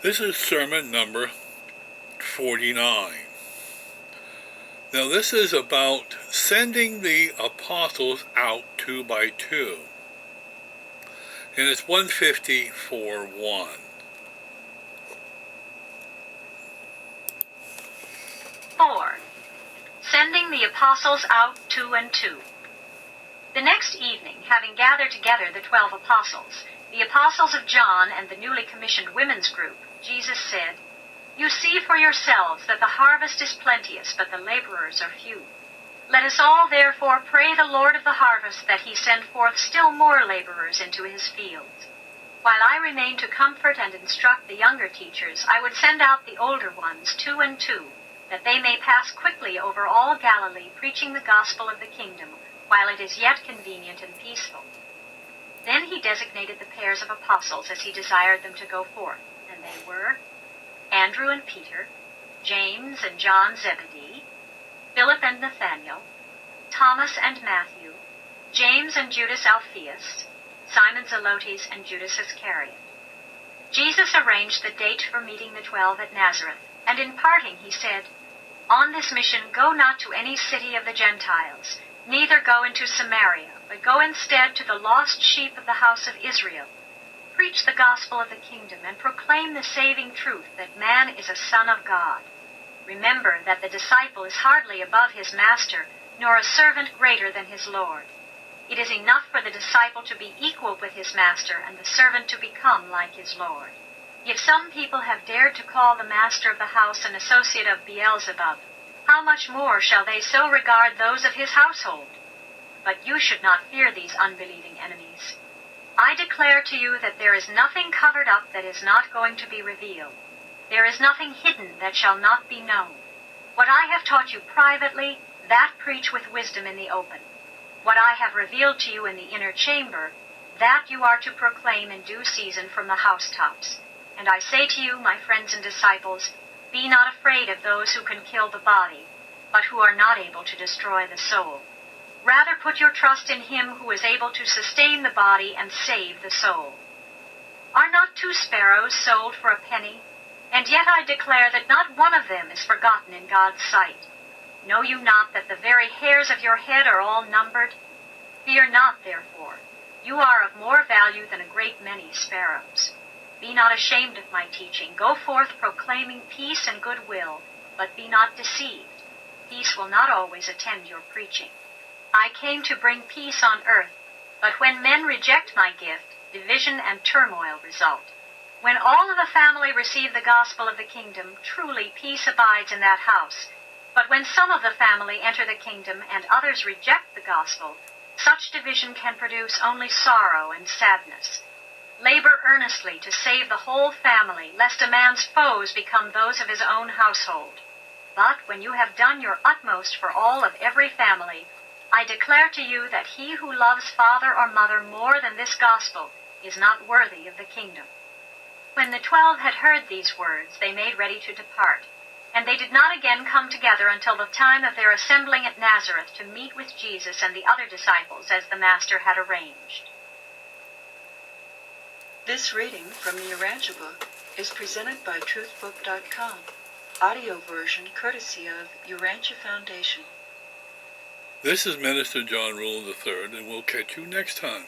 This is sermon number 49. Now this is about sending the apostles out 2 by 2. And it's 154:1. Sending the apostles out 2 and 2. The next evening, having gathered together the 12 apostles, the apostles of John and the newly commissioned women's group, Jesus said, "You see for yourselves that the harvest is plenteous, but the laborers are few. Let us all therefore pray the Lord of the harvest that he send forth still more laborers into his fields. While I remain to comfort and instruct the younger teachers, I would send out the older ones 2 and 2, that they may pass quickly over all Galilee, preaching the gospel of the kingdom, while it is yet convenient and peaceful." Then he designated the pairs of apostles as he desired them to go forth, and they were Andrew and Peter, James and John Zebedee, Philip and Nathanael, Thomas and Matthew, James and Judas Alphaeus, Simon Zelotes and Judas Iscariot. Jesus arranged the date for meeting the 12 at Nazareth, and in parting he said, "On this mission go not to any city of the Gentiles, neither go into Samaria, but go instead to the lost sheep of the house of Israel. Preach the gospel of the kingdom, and proclaim the saving truth that man is a son of God. Remember that the disciple is hardly above his master, nor a servant greater than his Lord. It is enough for the disciple to be equal with his master, and the servant to become like his Lord. If some people have dared to call the master of the house an associate of Beelzebub, how much more shall they so regard those of his household? But you should not fear these unbelieving enemies. I declare to you that there is nothing covered up that is not going to be revealed. There is nothing hidden that shall not be known. What I have taught you privately, that preach with wisdom in the open. What I have revealed to you in the inner chamber, that you are to proclaim in due season from the housetops. And I say to you, my friends and disciples, be not afraid of those who can kill the body, but who are not able to destroy the soul. Rather put your trust in him who is able to sustain the body and save the soul. Are not 2 sparrows sold for a penny? And yet I declare that not one of them is forgotten in God's sight. Know you not that the very hairs of your head are all numbered? Fear not, therefore. You are of more value than a great many sparrows. Be not ashamed of my teaching. Go forth proclaiming peace and goodwill, but be not deceived. Peace will not always attend your preaching. I came to bring peace on earth, but when men reject my gift, division and turmoil result. When all of the family receive the gospel of the kingdom, truly peace abides in that house. But when some of the family enter the kingdom and others reject the gospel, such division can produce only sorrow and sadness. Labor earnestly to save the whole family, lest a man's foes become those of his own household. But when you have done your utmost for all of every family, I declare to you that he who loves father or mother more than this gospel is not worthy of the kingdom." When the 12 had heard these words, they made ready to depart. And they did not again come together until the time of their assembling at Nazareth to meet with Jesus and the other disciples as the Master had arranged. This reading from the Urantia book is presented by truthbook.com, audio version courtesy of Urantia Foundation. This is Minister John Ruland III, and we'll catch you next time.